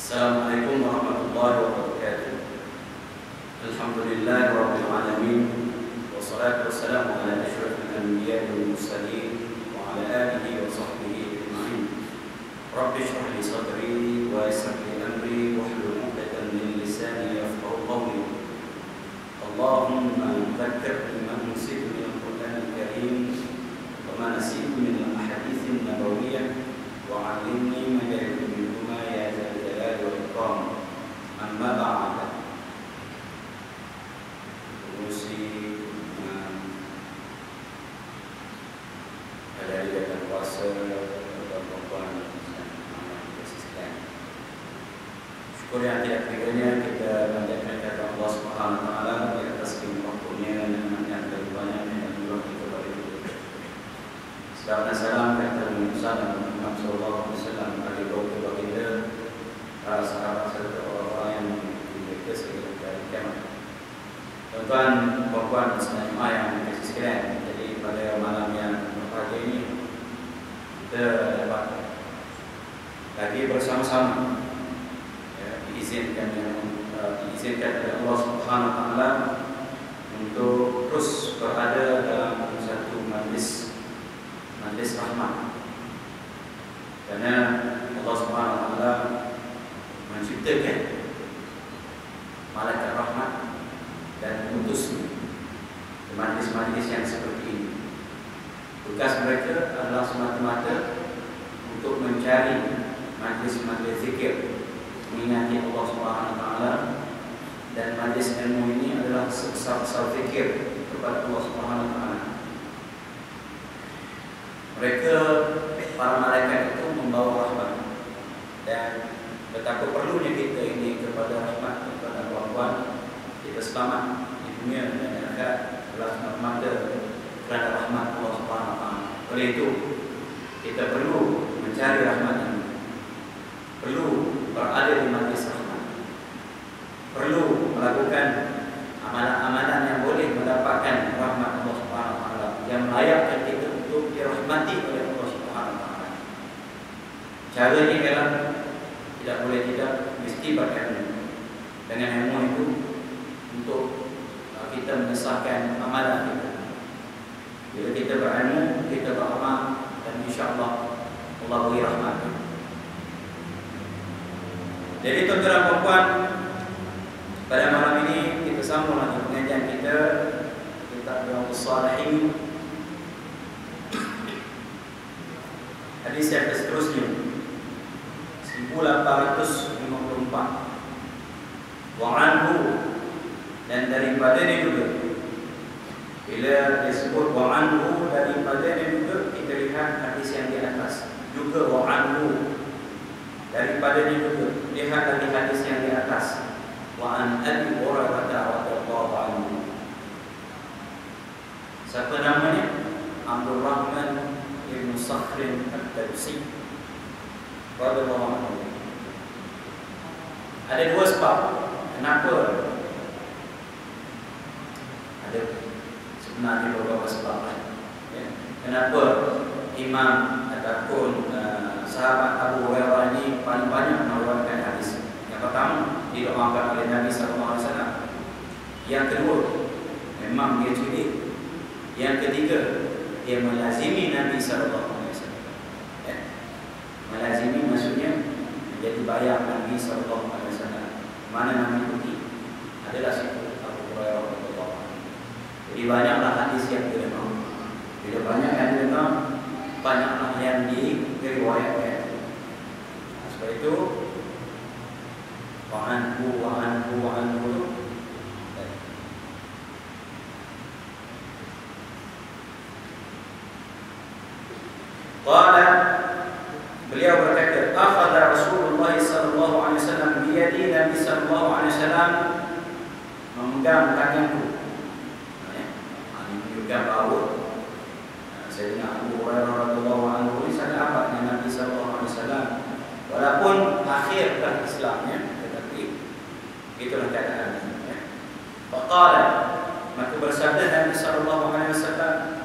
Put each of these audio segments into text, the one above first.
Assalamualaikum warahmatullahi wabarakatuh. Alhamdulillahi rabbil alamin. Wassalatu wassalamu ala asyrafil anbiya'i wal mursalin wa ala alihi wa sahbihi ajma'in. Rabbi shrah li sadri wa yassir li amri wahlul 'uqdatam min lisani yafqahu qawli. Allahumma dzakkirni ma nasitu min al-Qur'anil karim wa ma nasitu min al-ahaditsin nabawiyyah wa 'allimni ma jahiltu minhuma ya dzal jalali wal ikram. Amma ba'd. Dari datang puasa perempuan syukur yang tidak terhingga kita menjadikan kata Allah Subhanahu Wa Taala di atas kemampuannya dan yang terbanyak yang Allah kita beri. Salam dan salam kepada Muhammad Sallallahu Alaihi Wasallam bagi doa kita, para sahabat serta orang-orang yang mengikuti kita sehingga hari kiamat. Tuan-tuan, puan-puan, jemaah yang dikasihi sekalian, jadi pada malam yang pagi ini kita dapat lagi bersama-sama diizinkan oleh Allah Subhanahu Wa Taala untuk terus berada dalam satu majlis rahmat, karena Allah Subhanahu Wa Taala menciptakan malaikat rahmat dan mengutusnya ke majlis-majlis yang seperti ini. Tugas mereka adalah semata-mata untuk mencari majlis-majlis zikir, mengingati Allah Subhanahu Wa Taala, dan majlis ilmu ini adalah sebesar-besar zikir kepada Allah Subhanahu Wa Taala. Mereka, para malaikat itu membawa rahmat, dan betapa perlunya kita ini kepada rahmat kepada puan-puan. Kita selamat di dunia dan akhirat adalah semata-mata kerana rahmat Allah Subhanahu Wa Taala. Oleh itu, kita perlu mencari rahmat ini, perlu berada di majlis rahmat, perlu melakukan amalan-amalan yang boleh mendapatkan rahmat Allah Subhanahu Wa Taala, yang melayakkan kita untuk dirahmati oleh Allah Subhanahu Wa Taala. Caranya ialah tidak boleh tidak mesti berilmu. Dengan ilmu itu untuk kita menyelesaikan amalan kita. Bila kita berilmu, kita beramal, dan insya-Allah Allah beri rahmat. Jadi tuan-tuan dan puan, pada malam ini kita sambung lagi pengajian kita tentang Riyadhus Shalihin. Hadis yang seterusnya 1854. Wa anhu, dan daripadanya juga. Bila disebut wa anhu, daripadanya juga, kita lihat hadis yang di atas. Juga wa anhu, daripadanya juga, lihat lagi hadis yang di atas. Wa an Abi Hurairah radhiyallahu anhu. Siapa namanya? Abdul Rahman bin Sakhrin Ad-Dawsi radhiyallahu anhu. Ada dua sebab kenapa. Ada sebenarnya beberapa sebab. Kenapa Imam ataupun sahabat Abu Hurairah ini paling banyak meriwayatkan hadis? Yang pertama, didoakan oleh Nabi Sallallahu Alaihi Wasallam. Yang kedua, memang dia culik. Yang ketiga, dia melazimi Nabi Sallallahu Alaihi Wasallam. Melazimi maksudnya menjadi bayang Nabi Sallallahu Alaihi Wasallam. Mana Nabi itu adalah situ Abu Hurairah radhiyallahu anhu. Jadi banyaklah hadis yang didengar. Bila banyak yang didengar, banyaklah yang diriwayatkan. Sebab itu wa anhu. Qala, beliau berkata, akhadha Rasulullah sallallahu alaihi wasallam bi yadi, Nabi sallallahu alaihi wasallam memegang tanganku. Ini juga bahawa Sayyidina Abu Hurairah radhiyallahu anhu ini sahabat Nabi sallallahu alaihi wasallam, walaupun akhir dah Islamnya, tetapi itulah keadaannya. Faqala, maka bersabda Nabi sallallahu alaihi wasallam,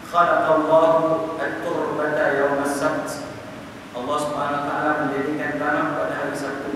khalaqallahu at-turbata yawm as-sabt. Allah Subhanahu wa taala menjadikan tanah pada hari Sabtu.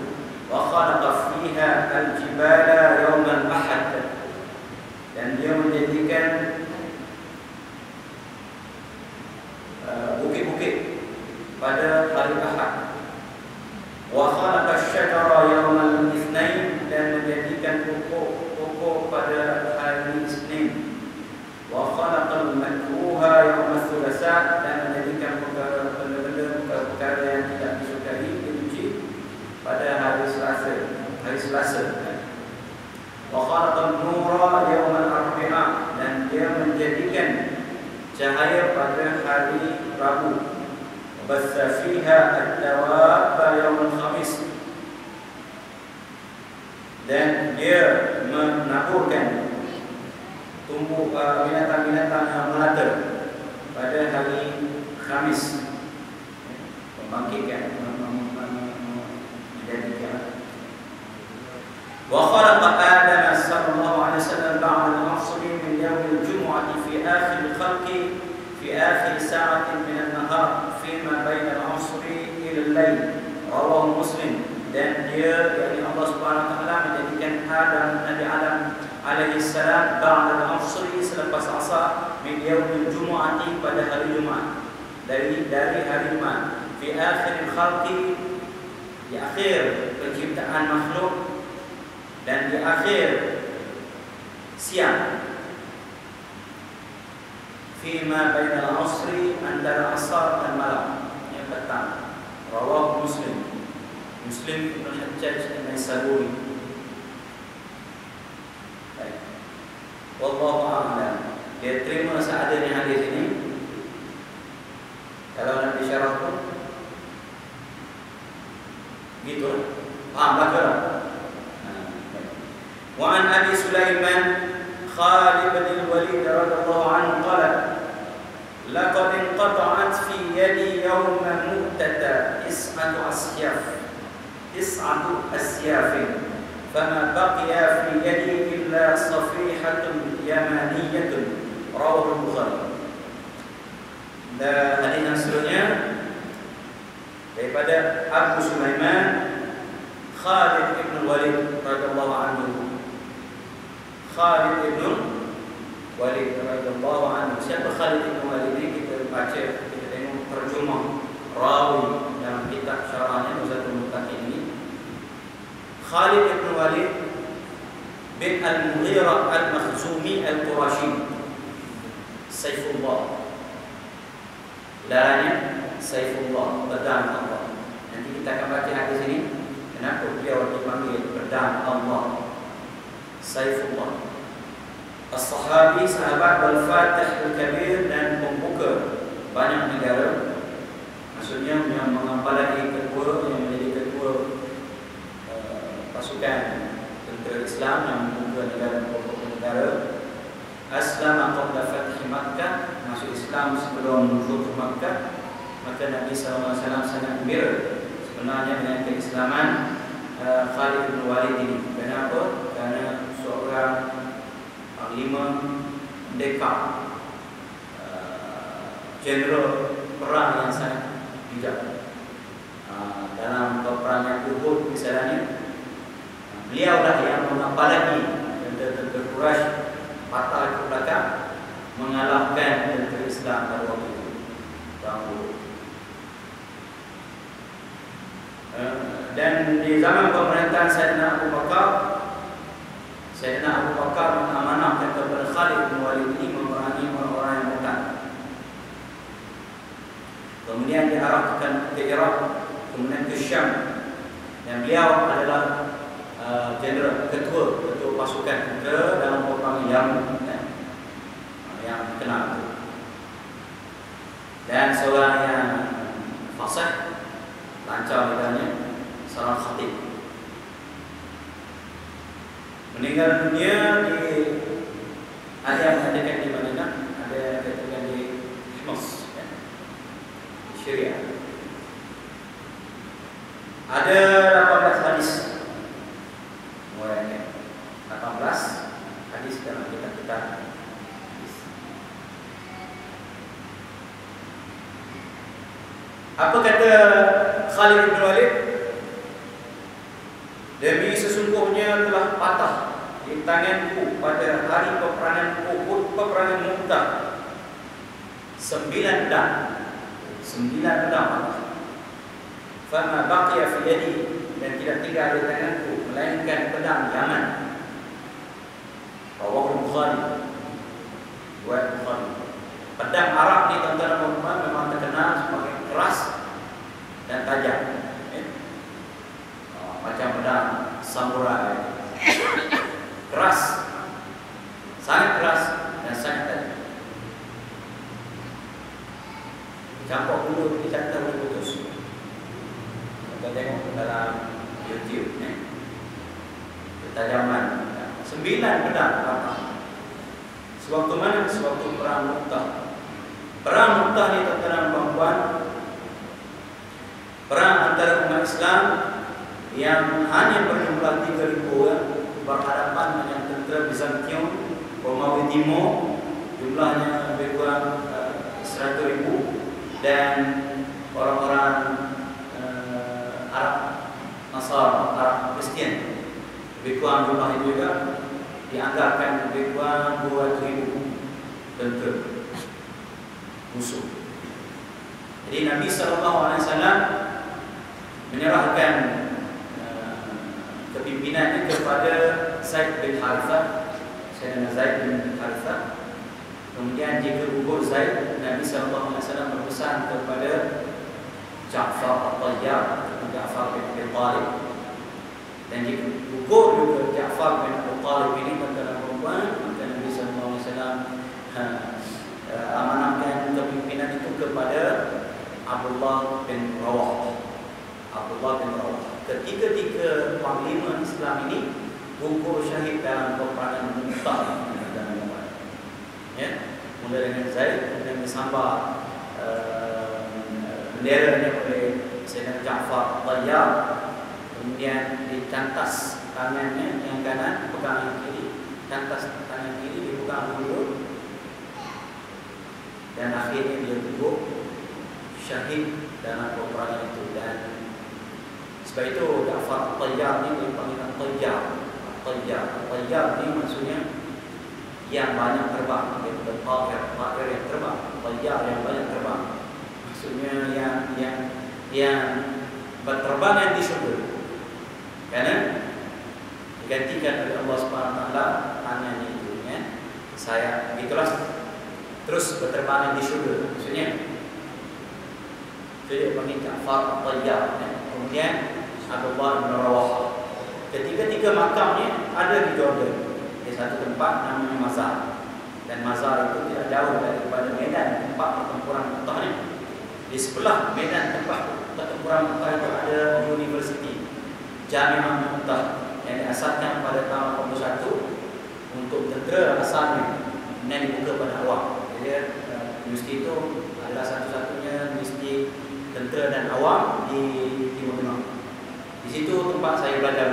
wa khalaqa an-nura yawm al-arbi'a, dan dia menjadikan cahaya pada hari Rabu. Bassa fiha ad-dawab yawm al-khamis, dan dia menaburkan tumbuh binatang-binatang yang melata pada hari Khamis, membangkitkan, menjadikan. Wa khalaqa Adam sallallahu alaihi wasallam ba'da al-'asr min yawm al-jum'ah fi akhir al-khalqi fi akhir sa'atin min an-nahar fima baina al-'asr ila al-lail, rawahu Muslim. Dan dia, yakni Allah Subhanahu wa taala, menjadikan Adam, Nabi Adam alaihi salam ba'da al-'asr, selepas asar, min yaumil jumu'ati, pada hari Jumaat, dari hari Jumaat, fi akhir al-khalqi, di akhir penciptaan makhluk, dan di akhir siang, fima baina al-'asri, antara asar dan malam, yang petang. Rawahu Muslim. Muslim Ibn Hajjaj An-Naisaburi. Baik. Wallahu a'lam. Dia terima seadanya hadis ini. Kalau nak disyarah pun gitu. Paham betul? Wa an Abi Sulaiman Khalid bin Walid radhiyallahu anhu qala laqad inqata'at fi yadi yawma mu'tata tis'atu asyafin fama baqiya fi yadi illa safihatun yamaniyatun, rawahu Bukhari. Dan hadis yang selanjutnya daripada Abu Sulaiman Khalid bin Walid radhiyallahu anhu. Khalid bin Walid radhiyallahu anhu. Siapa Khalid bin Walid ini? Kita baca, kita tengok terjemah rawi dalam kitab syarahnya Nuzatul Muttaqin ini. Khalid bin Walid bin Al-Mughirah Al-Makhzumi Al-Qurashi, Saifullah. Gelarnya Saifullah, pedang Allah. Nanti kita akan baca hadis ini. Kenapa beliau dipanggil pedang Allah? Saifullah. As-sahabi, sahabat, wal-fatih al-kabir, dan pembuka banyak negara. Maksudnya yang mengampalai ketua, yang menjadi ketua pasukan tentera Islam yang membuka negara-negara negara. Aslama qabla fath Makkah, masuk Islam sebelum Futuh Makkah. Maka Nabi SAW sangat gembira sebenarnya dengan keislaman Khalid bin Walid ini. Kenapa? Karena seorang panglima merdeka, general perang yang sangat bijak. Dalam peperangan Uhud misalnya, beliaulah yang mengapalagi tentera Quraisy patah ke belakang, mengalahkan tentera Islam pada waktu itu. Dan di zaman pemerintahan Sayyidina Abu Bakar mengamanahkan kepada Khalid bin Walid ini memerangi orang-orang yang murtad. Kemudian diarahkan ke Iraq, kemudian ke Syam, dan beliau adalah jeneral, ketua pasukan ke dalam peperangan yang dikenal. Dan seorang yang fasih, lancar lidahnya, seorang khatib. Meninggal dunia di, ada yang mengatakan di Madinah, ada yang mengatakan di Himas, di Syria. Ada 18 hadis, mulainya 18 hadis dalam kitab-kitab hadis. Apa kata Khalid bin Walid? Demi sesungguhnya telah patah di tanganku pada hari peperangan Uhud, peperangan Mu'tah, 9 pedang. 9 pedang patah. Fama baqiya fi yadi, dan tidak tinggal di tanganku melainkan pedang Yaman. Rawahu Bukhari. Riwayat Bukhari. Pedang Arab di tentara Muhammad memang terkenal sebagai keras dan tajam. Macam pedang samurai, keras tengok dalam YouTube ketajaman 9 pedang patah. Sewaktu mana? Sewaktu perang Mu'tah. Perang Mu'tah ni tuan-tuan puan-puan, perang antara umat Islam yang hanya berjumlah 3,000 orang berhadapan dengan tentera Bizantium Romawi Timur, jumlahnya lebih kurang 100,000, dan orang-orang Arab Nasara, Arab Kristian lebih kurang jumlah itu juga, dianggarkan lebih kurang 200,000 tentera musuh. Jadi Nabi SAW menyerahkan kepimpinannya kepada Zaid bin Harithah, Sayyidina Zaid bin Harithah. Kemudian jika gugur Zaid, Nabi SAW berpesan kepada Ja'far At-Tayyar atau Ja'far bin Abi Talib. Dan jika gugur juga Ja'far bin Abi Talib ini pada perempuan, maka Nabi SAW amanahkan kepimpinan itu kepada Abdullah bin Rawah. Abdullah bin Rawah. Ketiga-tiga panglima Islam ini gugur syahid dalam peperangan Mu'tah. Ya, mulai dengan Zaid, kemudian disambar benderanya oleh Sayyidina Ja'far At-Tayyar, kemudian dicantas tangannya yang kanan, pegang yang kiri, cantas tangan kiri dipegang mulut, dan akhirnya dia gugur syahid dalam peperangan itu. Dan sebab itu Ja'far At-Tayyar ini dipanggil At-Tayyar. At-Tayyar ini maksudnya yang banyak terbang, daripada At-Tayyar yang terbang, At-Tayyar yang banyak terbang. Maksudnya yang berterbangan di syurga. Karena digantikan oleh Allah Subhanahu Wa Taala tangannya itu, ya. Saya gitulah terus berterbangan di syurga. Maksudnya itu dia panggil Ja'far At-Tayyar, ya. Kemudian Abdullah bin Rawah. Ketiga-tiga makamnya ada di Jordan. Di satu tempat namanya Mazar. Dan Mazar itu tidak jauh daripada medan tempat pertempuran Mu'tah ini. Di sebelah medan tempat pertempuran Mu'tah itu ada universiti Jami'ah Mu'tah yang diasaskan pada tahun 81 untuk tentera asalnya dan dibuka pada awam. Jadi universiti itu adalah satu-satunya universiti tentera dan awam di Timur Tengah. Di situ tempat saya belajar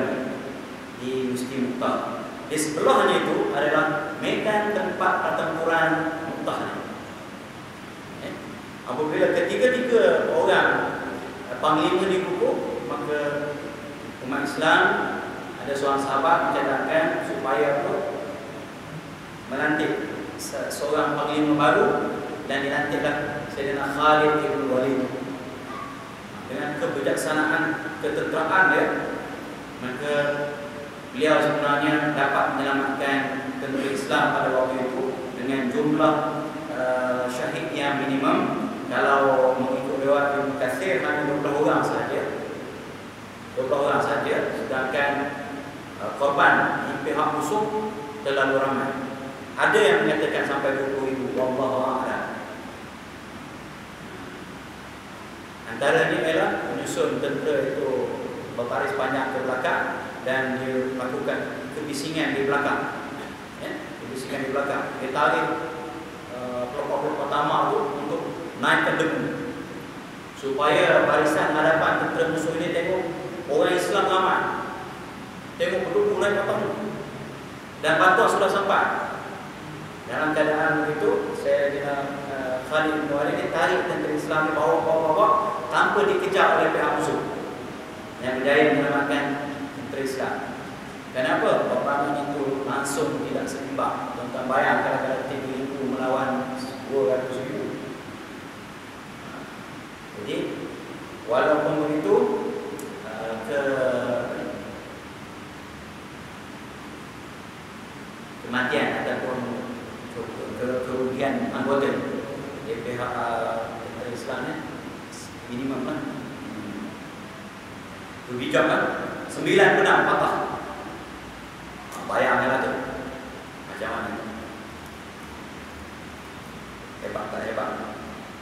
di Universiti Mu'tah. Di sebelahnya itu adalah medan tempat pertempuran Mu'tah. Apabila ketiga-tiga orang panglima digugur, maka umat Islam ada seorang sahabat mencatatkan supaya melantik seorang panglima baru, dan dilantiklah Sayyidina Khalid bin Walid. Dengan kebijaksanaan ketenteraan dia, maka beliau sebenarnya dapat menyelamatkan tentera Islam pada waktu itu dengan jumlah syahid yang minimum. Kalau mengikut riwayat Ibnu Katsir hanya 20 orang saja. 20 orang saja, sedangkan korban di pihak musuh terlalu ramai. Ada yang menyatakan sampai 20,000, wallahu a'lam. Antaranya ialah menyusun tentera itu berbaris panjang ke belakang dan dia melakukan kebisingan di belakang, ya, kebisingan di belakang. Dia tarik kelompok pertama itu untuk naik ke depan supaya barisan hadapan tentera musuh ini tengok orang Islam ramai, tengok penduduk naik ke atas dan bantuan sudah sampai. Dalam keadaan begitu, saya dengan Khalid bin Walid ini tarik tentera Islam di bawah tanpa dikejar oleh pihak musuh, yang berjaya menyelamatkan tentera Islam. Kenapa? Peperangan itu langsung tidak seimbang. Tuan-tuan bayangkan kalau 3,000 melawan 200,000. Jadi walaupun begitu, kematian ataupun kerugian anggota di pihak tentera Islamnya minimum lah. Itu bijak kan? 9 pedang patah. Bayangkanlah tu macam mana. Hebat tak hebat.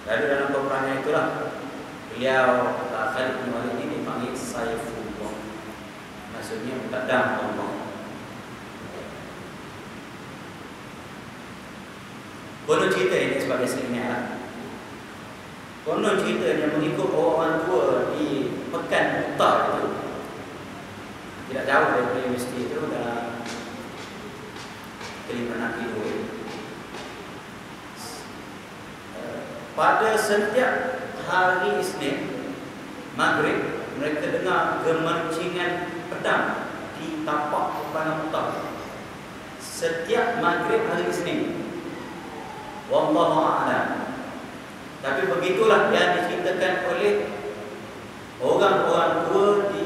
Lalu dalam peperangan itulah beliau Khalid bin Walid ini dipanggil saifullah. Maksudnya pedang Allah. Konon cerita ini sebagai selingan. Konon ceritanya mengikut orang tua di Pekan Utara itu, tidak jauh dari universiti itu, dalam 5 kilo. Pada setiap hari Isnin Maghrib, mereka dengar gemercingan pedang di tapak Pekan Utara. Setiap Maghrib hari Isnin. Wallahu a'lam. Tapi begitulah yang diceritakan oleh orang-orang tua di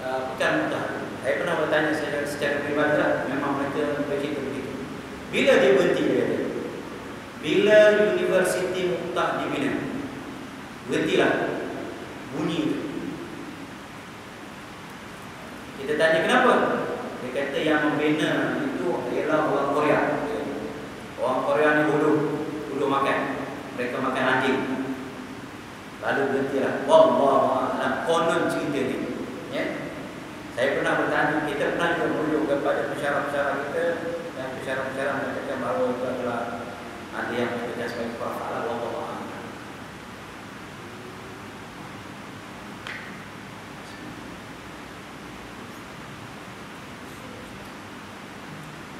Pekan Utara. Saya pernah bertanya secara pribadi lah, memang mereka bercerita begitu. Bila dia berhenti dia kata? Bila Universiti Mu'tah dibina, berhentilah bunyi itu. Kita tanya kenapa? Dia kata yang membina itu ialah orang Korea. Orang Korea ni bodoh makan. Mereka makan anjing. Lalu berhentilah. Wallahu a'lam. Konon cerita ni. Ya. Saya pernah bertanya, kita pernah juga merujuk kepada pensyarah-pensyarah kita, dan pensyarah-pensyarah mengatakan bahawa itu adalah ada yang kita sebagai para wallahu a'lam.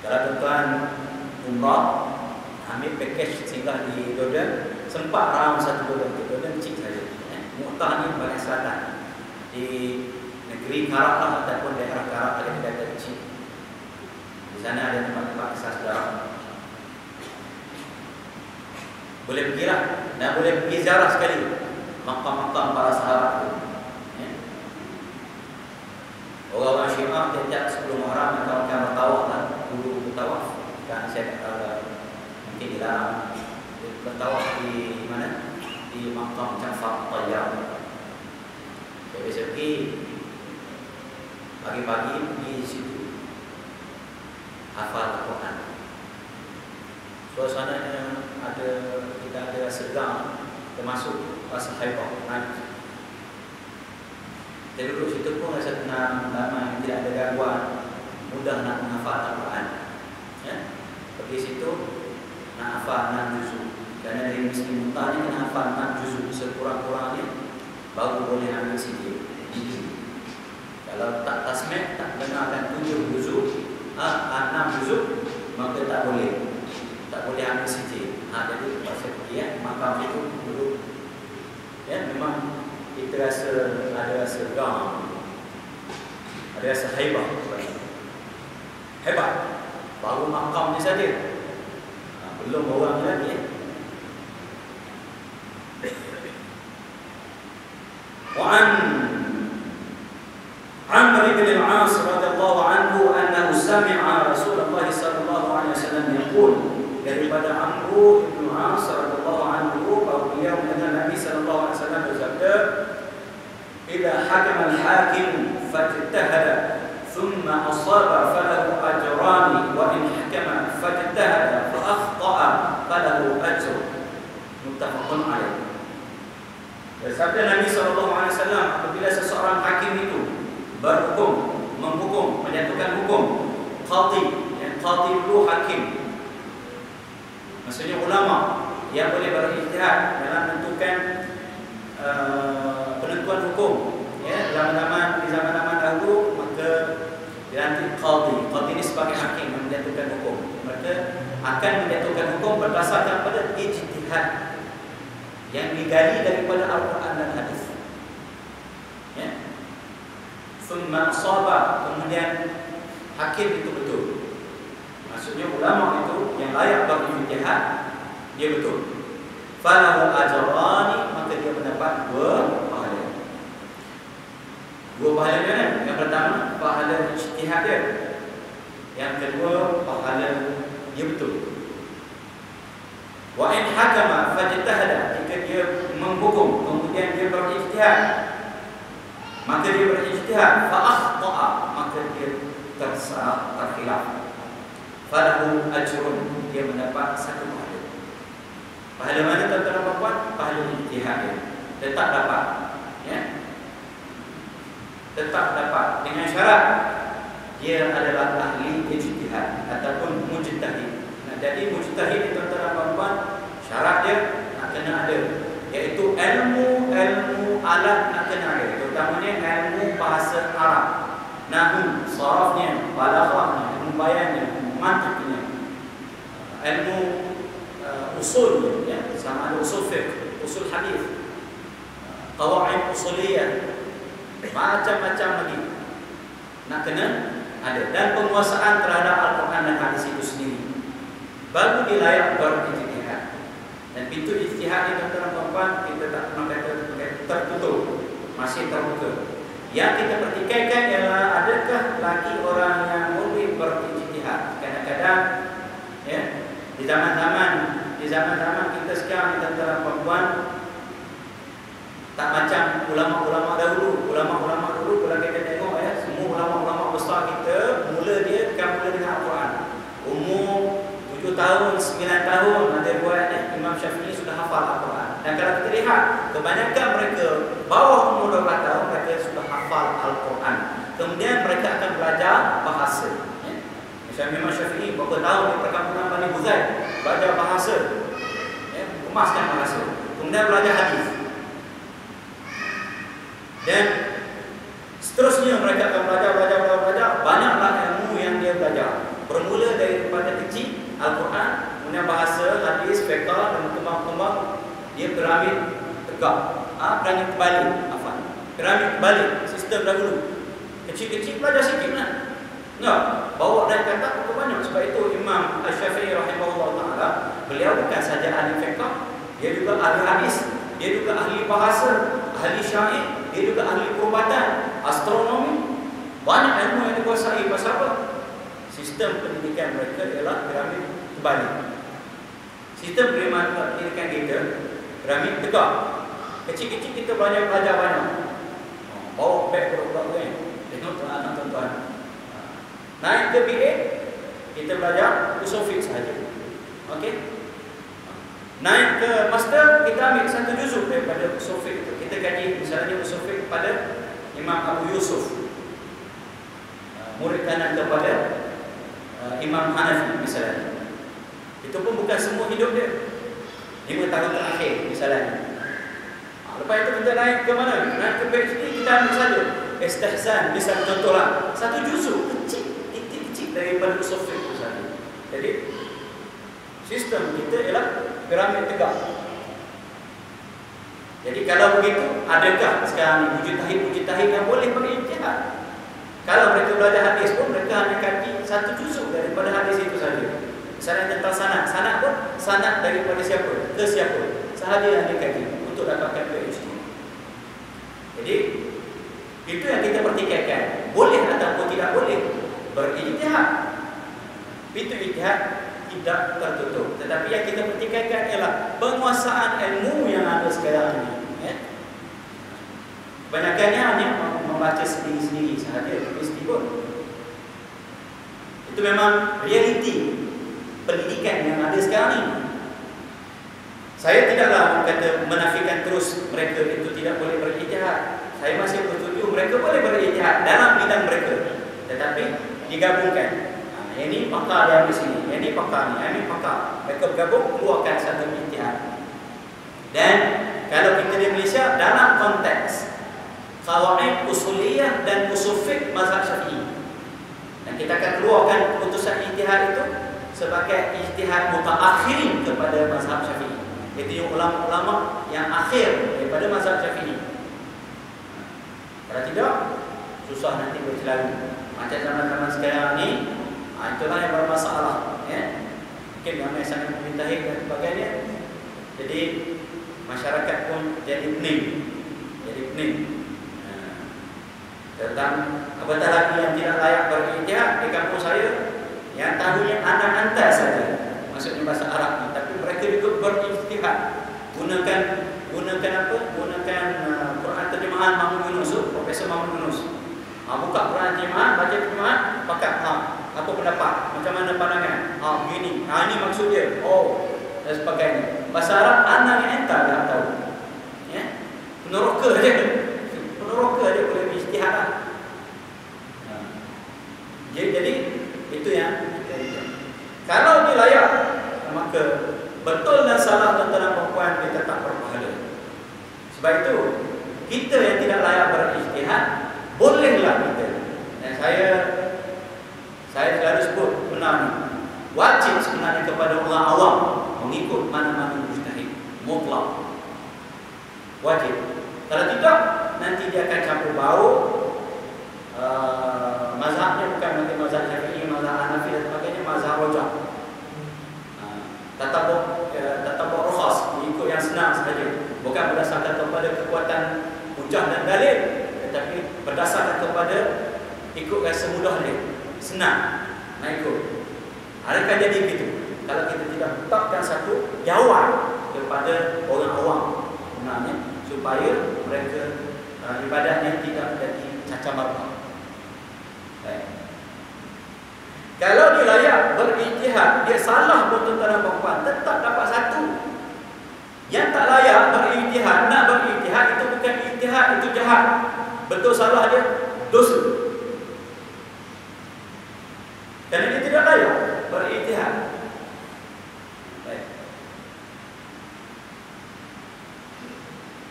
Kalau tuan umrah ambil package singgah di Jordan, sempat ram satu bulan ke Jordan kecil saja. Mu'tah ni bahagian selatan di negeri Karab lah, ataupun daerah Karab ada kedai kecil. Di sana ada tempat-tempat kisah saudara. Boleh pergi lah, dan boleh pergi ziarah sekali makam-makam para sahabat tu. Orang-orang Syiah tiap-tiap sebelum orang akan bertawaf lah, dulu bertawaf. Kan saya tak tahu lah, mungkin dilarang bertawaf di mana? Di makam Ja'far Tayyar. Saya biasa pergi pagi-pagi pergi di situ, hafal Al-Quran. Suasananya kita ada segang, termasuk rasa haibah. Kita duduk situ pun rasa tenang, damai, tidak ada gangguan, mudah nak menghafal Al-Quran. Ya? Pergi situ nak hafal 6 juzuk. Kerana dari Muslim Mu'tah ni kena hafal 6 juzuk sekurang-kurangnya, baru boleh ambil sijil. Kalau tak tasmih, tak dengarkan 7 juzuk, 6 juzuk, maka tak boleh ambil sijil. Jadi pasal pergi makam itu duduk. Ya, memang kita rasa ada rasa gam, ada rasa haibah. Hebat. Baru makam ni saja, belum orang lagi. Wa Amr bin al-As radhiyallahu anhu annahu sami'a Rasulullah sallallahu alaihi wasallam yaqul, daripada Amr bin al-As radhiyallahu anhu bahawa beliau mendengar Nabi sallallahu alaihi wasallam bersabda, "Idza hakama al-hakim fajtahada thumma asaba falahu ajran wa in hakama fajtahada fa akhta'a falahu ajr." Muttafaqun alaih. Bersabda Nabi SAW, apabila seseorang hakim itu berhukum, menghukum, menjatuhkan hukum, qadhi, qadhi itu hakim, maksudnya ulama yang boleh berijtihad dalam menentukan penentuan hukum. Ya, di zaman-zaman dahulu maka dilantik qadhi. Qadhi ini sebagai hakim yang menjatuhkan hukum. Mereka akan menjatuhkan hukum berdasarkan pada ijtihad yang digali daripada Al-Quran dan hadis. Ya. Thumma asaba, kemudian hakim itu betul. Maksudnya ulama itu yang layak berijtihad, dia betul. Falahu ajrani, maka dia mendapat 2 pahala. 2 pahala kan? Yang pertama pahala ijtihad dia. Yang kedua pahala dia betul. Wa in hakama fajtahada, jika dia menghukum kemudian dia berijtihad, maka dia berijtihad fa akhta'a, maka dia tersalah, terkhilaf, falahu ajrun, dia mendapat 1 pahala. Pahala mana tuan-tuan dan puan? Pahala ijtihad dia tetap dapat. Ya. tetap dapat dengan syarat dia adalah ahli ijtihad ataupun mujtahid. Nah, jadi mujtahid itu tuan-tuan dan puan-puan, syarat dia nak kena ada, iaitu ilmu alat nak kena ada, terutamanya ilmu bahasa Arab, nahwu, sarafnya, balaghahnya, ilmu bayannya, mantiqnya, ilmu usul, ya, sama ada usul fiqh, usul hadis, qawaid usuliyah, macam-macam lagi nak kena ada, dan penguasaan terhadap Al-Quran dan hadis itu sendiri, baru dia layak berijtihad. Dan pintu ijtihad ini tuan-tuan dan puan-puan, kita tak pernah kata tertutup, masih terbuka. Yang kita pertikaikan ialah adakah lagi orang yang boleh berijtihad. Kadang-kadang ya, di zaman-zaman kita sekarang ni tuan-tuan dan puan-puan, tak macam ulama-ulama dahulu. Ulama-ulama dulu kalau kita tengok ya, semua ulama-ulama besar kita mula dengan Al-Quran. Umur 7 tahun, 9 tahun ada riwayatnya Imam Syafi'i sudah hafal Al-Quran. Dan kalau kita lihat, kebanyakan mereka bawah umur 12 tahun mereka sudah hafal Al-Quran. Kemudian mereka akan belajar bahasa. Ya. Misalnya Imam Syafi'i berapa tahun di perkampungan Bani Huzail belajar bahasa, ya, kemaskan bahasa. Kemudian belajar hadis. Dan seterusnya mereka akan belajar. Banyaklah ilmu yang dia belajar. Bermula daripada kecil Al-Quran, kemudian bahasa, hadis, fiqh, dan kembang-kembang dia piramid tegak. Piramid kebalik sistem dahulu. Kecil-kecil belajar sikit lah. Enggak, bawa dari kata cukup banyak. Sebab itu Imam Asy-Syafi'i rahimahullah ta'ala, beliau bukan saja ahli fiqh, dia juga ahli hadis, dia juga ahli bahasa, ahli syair, dia juga ahli perubatan, astronomi. Banyak ilmu yang dikuasai. Pasal apa? Sistem pendidikan mereka ialah piramid terbalik. Sistem pendidikan kita piramid tegak. Kecil-kecil kita belajar banyak. Bawa beg budak-budak kan. Tengok anak tuan-tuan. Naik ke BA, kita belajar usul fiqh sahaja. Okey? Naik ke master, kita ambil satu juzuk daripada usul fiqh itu. Kita kaji misalnya usul fiqh pada Imam Abu Yusuf, murid kanan kepada Imam Hanafi misalnya. Itu pun bukan semua hidup dia, 5 tahun terakhir misalnya. Lepas itu kita naik ke mana? Naik ke PhD, kita ambil saja istihsan, misal contohlah satu juzuk kecil daripada usul fiqh itu saja. Jadi sistem kita ialah piramid tegak. Jadi kalau begitu, adakah sekarang mujtahid yang boleh berijtihad? Kalau mereka belajar hadis pun, mereka hanya kaji satu juzuk daripada hadis itu saja. Misalnya tentang sanad pun, sanad daripada siapa ke siapa sahaja yang dikaji untuk dapatkan PhD. Jadi itu yang kita pertikaikan, boleh ataupun tidak boleh berijtihad. Pintu ijtihad tidak tertutup. Tetapi yang kita pertikaikan ialah penguasaan ilmu yang ada sekarang ini. Ya. Kebanyakannya hanya membaca sendiri-sendiri sahaja, mesti pun. Itu memang realiti pendidikan yang ada sekarang ini. Saya tidaklah kata menafikan terus mereka itu tidak boleh berijtihad. Saya masih bersetuju mereka boleh berijtihad dalam bidang mereka, tetapi digabungkan. Ini pakar yang di sini, ini pakar ni, ini pakar. Mereka bergabung keluarkan satu ijtihad. Dan kalau kita di Malaysia dalam konteks qawaid usuliyah dan usul fiqh mazhab Syafi'i, dan kita akan keluarkan keputusan ijtihad itu sebagai ijtihad mutaakhirin kepada mazhab Syafi'i. Itu yang ulama-ulama yang akhir daripada mazhab Syafi'i. Kalau tidak, susah nanti bercelaru. Macam zaman-zaman sekarang ni, itulah yang bermasalah, ya. Mungkin ramai sangat memintahi dan sebagainya. Jadi masyarakat pun jadi pening. Tentang apatah lagi yang tidak layak berijtihad di kampung saya, yang tahunya anak antar saja, maksudnya bahasa Arab, tapi mereka juga berijtihad. Gunakan apa? Gunakan Quran terjemahan Mahmud Yunus, Profesor Mahmud Yunus. Buka Quran terjemahan, baca terjemahan, pakat apa pendapat, macam mana pandangan, begini, ini maksud dia, dan sebagainya. Bahasa Arab anak yang entah dah tahu, ya. Peneroka aja boleh ijtihad lah. Jadi itu yang kita lihat. Kalau dia layak, maka betul dan salah tentang perempuan dia tetap berpahala. Sebab itu kita yang tidak layak berijtihad, bolehlah kita. Dan saya selalu sebut benar ni, wajib sebenarnya kepada orang awam mengikut mana-mana mujtahid mutlak. Wajib. Kalau tidak, nanti dia akan campur bau. Mazhabnya bukan nanti mazhab Syafi'i, mazhab Hanafi dan sebagainya, mazhab Rajah. Tatabuk rukhas, mengikut yang senang sahaja. Bukan berdasarkan kepada kekuatan hujah dan dalil, tetapi berdasarkan kepada ikutkan semudah dia, senang nak ikut. Adakah jadi begitu? Kalau kita tidak tetapkan satu jawab kepada orang awam, sebenarnya supaya mereka ibadahnya tidak menjadi cacat marah. Kalau dia layak berijtihad, dia salah pun tentang perempuan, tetap dapat satu. Yang tak layak berijtihad, nak berijtihad itu bukan ijtihad, itu jahat. Betul salah dia dosa. Kerana dia tidak layak berijtihad. Baik.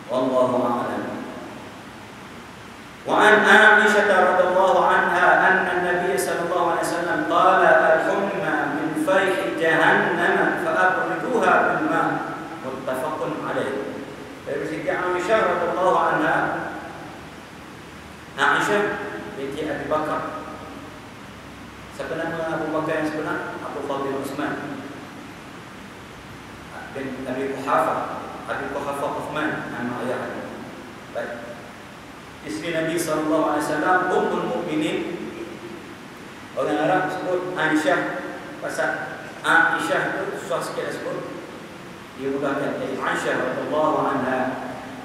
Wallahu a'lam. Wa an Aisyah radhiyallahu anha anna an-nabiy sallallahu alaihi wasallam qala al-humma min fayhi jahannam fa abriduha bil ma'. Muttafaqun alaih. Dari segi Aisyah radhiyallahu anha, Aisyah binti Abi Bakar. Siapa nama Abu Bakar yang sebenar? Abu Fadil Utsman bin Abi Quhafa Uthman, nama ayahnya. Baik. Isteri Nabi SAW, Ummul Mukminin. Orang Arab sebut Aisyah. Pasal Aisyah itu susah sikit sebut. Dia mudahkan dari Aisyah radhiyallahu anha,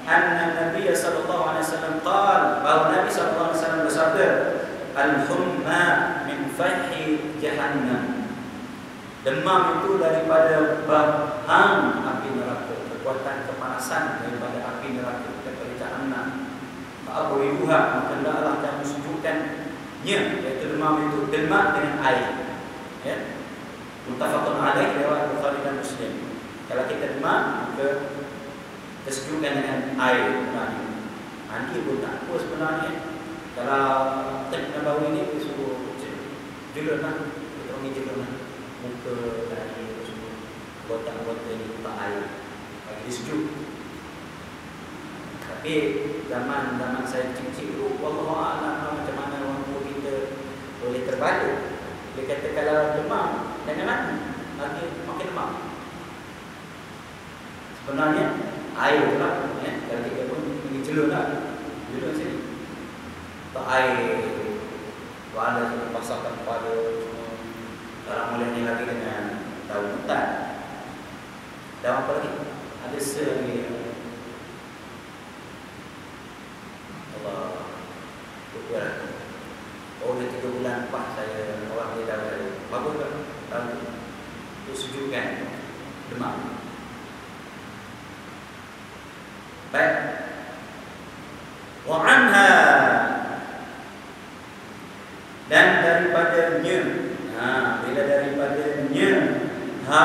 anna Nabi SAW qala, bahawa Nabi SAW bersabda, al-humma min fahi jahannam. Demam itu daripada bahang api neraka, kekuatan kepanasan daripada api neraka, daripada jahannam. Fa'abriduha, maka hendaklah kamu sejukkannya, iaitu demam itu, demam dengan air. Ya. Muttafaqun alaih, riwayat Bukhari dan Muslim. Kalau kita demam, maka kita sejukkan dengan air. Mandi pun tak apa sebenarnya. Kalau kita bau ini, kita suruh jelur lah. Kita orang jelur lah. Muka dan air, semua botak-botak ini letak air bagi dia sejuk. Tapi zaman saya kecil dulu, wallahualam macam mana orang tua kita boleh terbalik. Dia kata kalau demam, jangan lagi makin demam. Sebenarnya air tu lah, kalau kita pun pergi jelur lah, jelur sini. Tak air, wala kita pasangkan pada orang mulai ni lagi dengan daun hutan. Daun apa lagi? Ada lagi. Allah, berkurang. Oh, dah 3 bulan lepas saya orang dia dah ada. Bagus kan? Daun itu sejukkan demam. Baik. Wa anha, dan daripadanya, bila daripadanya, ha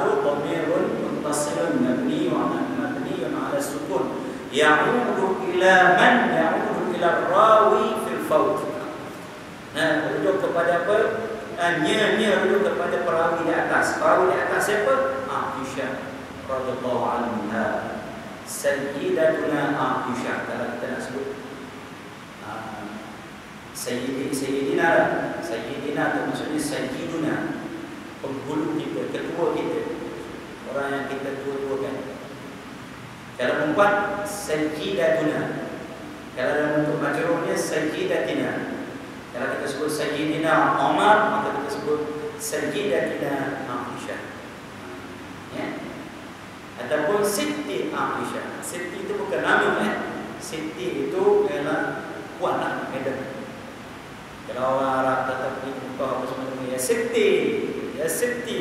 tu dhamirun muttasilun mabniun ala sukun, ya'udu ila man, ya'udu ila rawi fil fawt. Rujuk kepada apa? Nya rujuk kepada perawi di atas. Perawi di atas siapa? Aisyah radhiyallahu anha. Sayyidatuna Aisyah. Kalau kita nak sebut Sayyidina itu maksudnya Sayyiduna, penghulu kita, ketua kita, orang yang kita tua-tuakan. Kalau perempuan, Sayyidatuna. Kalau dalam bentuk majrurnya, Sayyidatina. Kalau kita sebut Sayyidina Umar, maka kita sebut Sayyidatina Aisyah. Ya? Ataupun Siti Aisyah. Siti itu bukan nama, Siti itu ialah puan lah, madam. Kalau orang Arab tetap ni buka apa semua, ya Siti, ya Siti.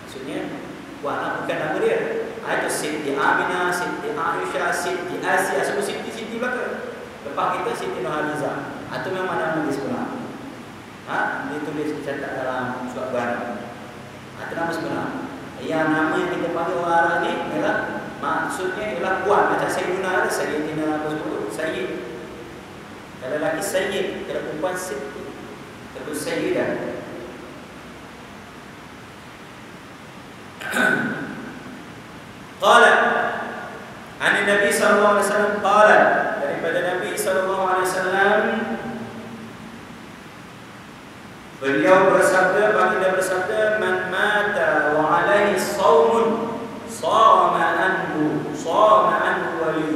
Maksudnya puan lah, bukan nama dia. Itu Siti Aminah, Siti Aisyah, Siti Asia, semua Siti belakang. Lepas kita Siti Nurhaliza. Itu memang nama dia sebenar. Ditulis dicatat dalam surat barang. Itu nama sebenar. Yang nama yang kita panggil orang Arab ni ialah maksudnya ialah puan. Macam Sayyidina ada Sayyidina apa sebut? Sayyid. Kalau lelaki Sayyid, kalau perempuan Siti. Terus Sayyidah. Qala Ani Nabi sallallahu alaihi wasallam qala, daripada Nabi sallallahu alaihi wasallam beliau bersabda, baginda bersabda, man mata wa alaihi shaumun sama anhu wali,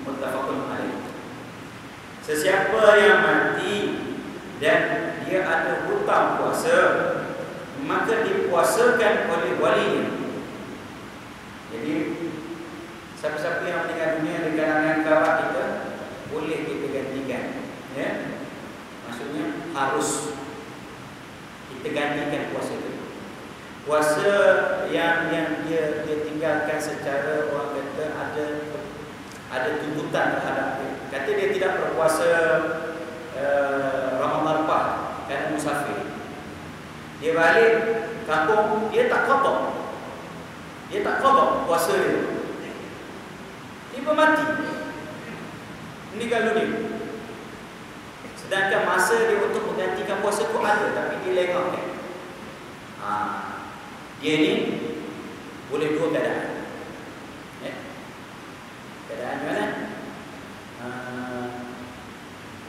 muttafaqun alaih. Sesiapa yang mati dan dia ada hutang puasa, maka dipuasakan oleh walinya. Jadi siapa-siapa yang meninggal dunia di kalangan kerabat kita, boleh kita gantikan, ya. Maksudnya harus kita gantikan puasa itu. Puasa yang dia tinggalkan secara orang kata ada tuntutan terhadap dia. Kata dia tidak berpuasa Ramadan lepas kerana musafir. Dia balik kampung, dia tak qada. Dia tak qada puasa dia. Dia mati. Meninggal dunia. Sedangkan masa dia untuk menggantikan puasa tu ada, tapi dia lengah kan. Dia ni boleh dua keadaan. Keadaan mana?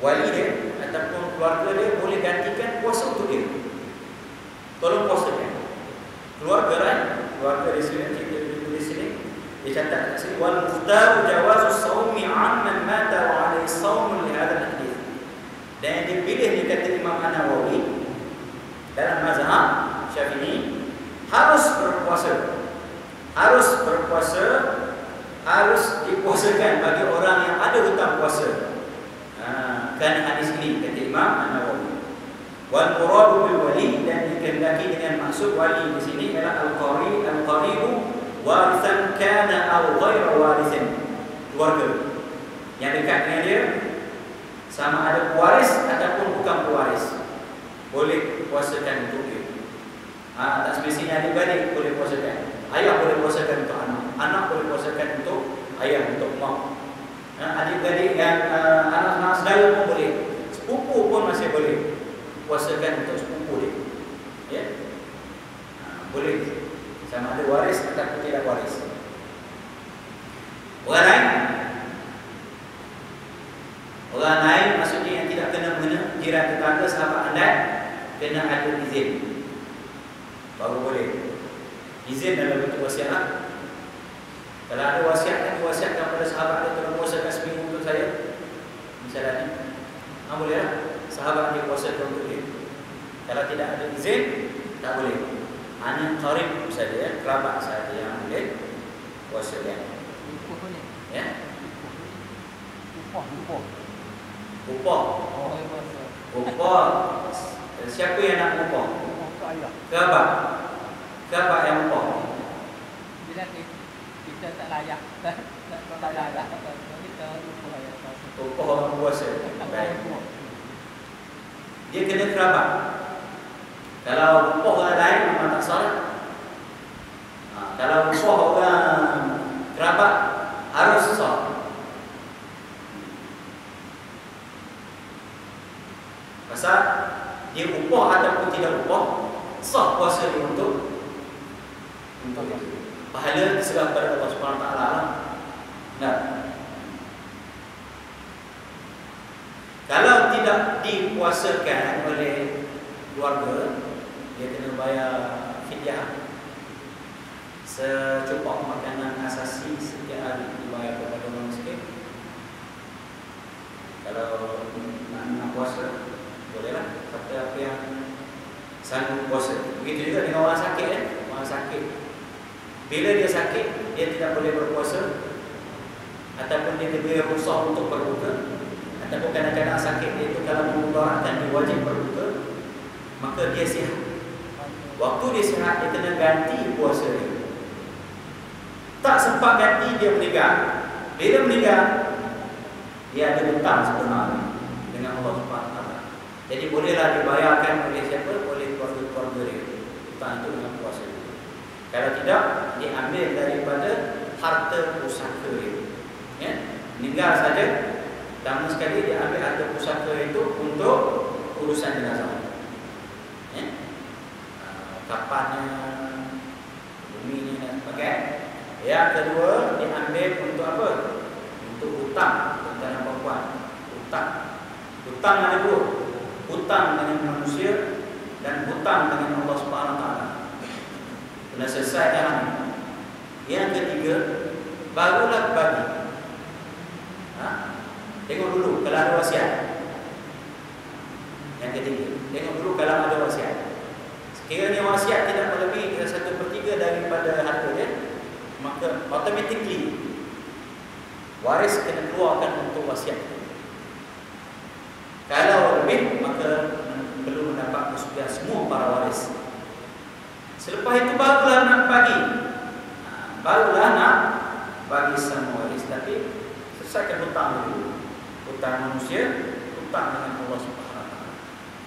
Wali dia ataupun keluarga dia boleh gantikan puasa untuk dia. Tolong puasakan. Keluarga lain, keluarga dia sendiri, dia tulis sini, dia catat kat sini, wal mukhtaru jawazus shaumi 'amman mata wa 'alaihi shaum li hadzal hadis. Dan yang dipilih dia kata Imam An-Nawawi dalam mazhab Syafi'i harus berpuasa. Harus dipuasakan bagi orang yang ada hutang puasa. Kerana hadis ini kata Imam An-Nawawi. Wal muradu bil wali, dan dikehendaki dengan maksud wali di sini ialah al-qaribu warithan kana aw ghairu warithin. Keluarga yang dekat dengan dia, sama ada pewaris ataupun bukan pewaris, boleh puasakan untuk dia. Tak semestinya adik-beradik boleh puasakan. Ayah boleh puasakan untuk anak, anak boleh puasakan untuk ayah, untuk mak. Adik-beradik yang anak-anak saudara pun boleh, sepupu pun masih boleh puasakan untuk sepupu dia. Ya, boleh, sama ada waris ataupun tidak waris. Orang lain maksudnya yang tidak kena mengena, jiran tetangga, sahabat anda, kena ada izin baru boleh. Izin dalam bentuk wasiat. Kalau ada wasiat, kan diwasiatkan pada sahabat dia, tolong puasakan seminggu untuk saya, misalnya ni, boleh lah, sahabat dia puasakan untuk dia. Kalau tidak ada izin, tak boleh. Hanya qarib saja, ya, kerabat saja yang boleh puasakan. Ya. Upah. Siapa yang nak upah? Kerabat yang upah. Bila kita tak layak, tak layak, kita upah orang puasa. Dia kena kerabat. Kalau upah orang lain memang tak salah. Kalau upah orang kerabat harus sah. Pasal dia upah ataupun tidak upah, sah puasa dia untuk pahala diserah kepada Allah Subhanahu Wa Taala. Nah, kalau tidak dipuasakan oleh keluarga, dia kena bayar fidyah secukup makanan asasi setiap hari, dibayar kepada orang miskin. Kalau nak puasa, bolehlah. Siapa yang sanggup puasa. Begitu juga dengan orang sakit, kan? Orang sakit, bila dia sakit, dia tidak boleh berpuasa, ataupun dia diberi rukhsah untuk berbuka, ataupun kadang-kadang sakit dia itu kalau memudaratkan dia wajib berbuka, maka dia sihat. Waktu dia sihat, dia kena ganti puasa dia. Tak sempat ganti, dia meninggal. Bila meninggal, dia ada hutang sebenarnya dengan Allah Subhanahu Wa Taala. Jadi bolehlah dibayarkan oleh siapa? Oleh keluarga-keluarga dia. Hutang itu dengan kuasa dia. Kalau tidak, diambil daripada harta pusaka dia. Ya? Meninggal saja, pertama sekali diambil harta pusaka itu untuk urusan jenazah. Ya? Kapannya, buminya dan sebagainya. Yang kedua, diambil untuk apa? Untuk hutang tentang perempuan. Hutang ada dua. Hutang dengan manusia dan hutang dengan Allah Subhanahu Wa Taala. Kena selesai dalam. Yang ketiga, barulah bagi. Tengok dulu kalau ada wasiat. Yang ketiga, tengok dulu kalau ada wasiat. Sekiranya wasiat tidak melebihi 1/3 daripada harta dia, maka automatically waris kena keluarkan untuk wasiat. Kalau lebih, maka perlu mendapat persetujuan semua para waris. Selepas itu barulah nak bagi. Barulah nak bagi semua waris. Tapi selesaikan hutang dulu. Hutang manusia, hutang dengan Allah Subhanahu Wa Taala.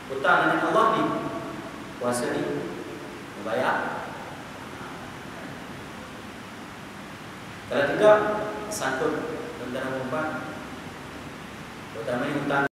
Hutang dengan Allah ni kuasa ni membayar. Kalau tidak, sangkut tentang perempuan, utamanya hutang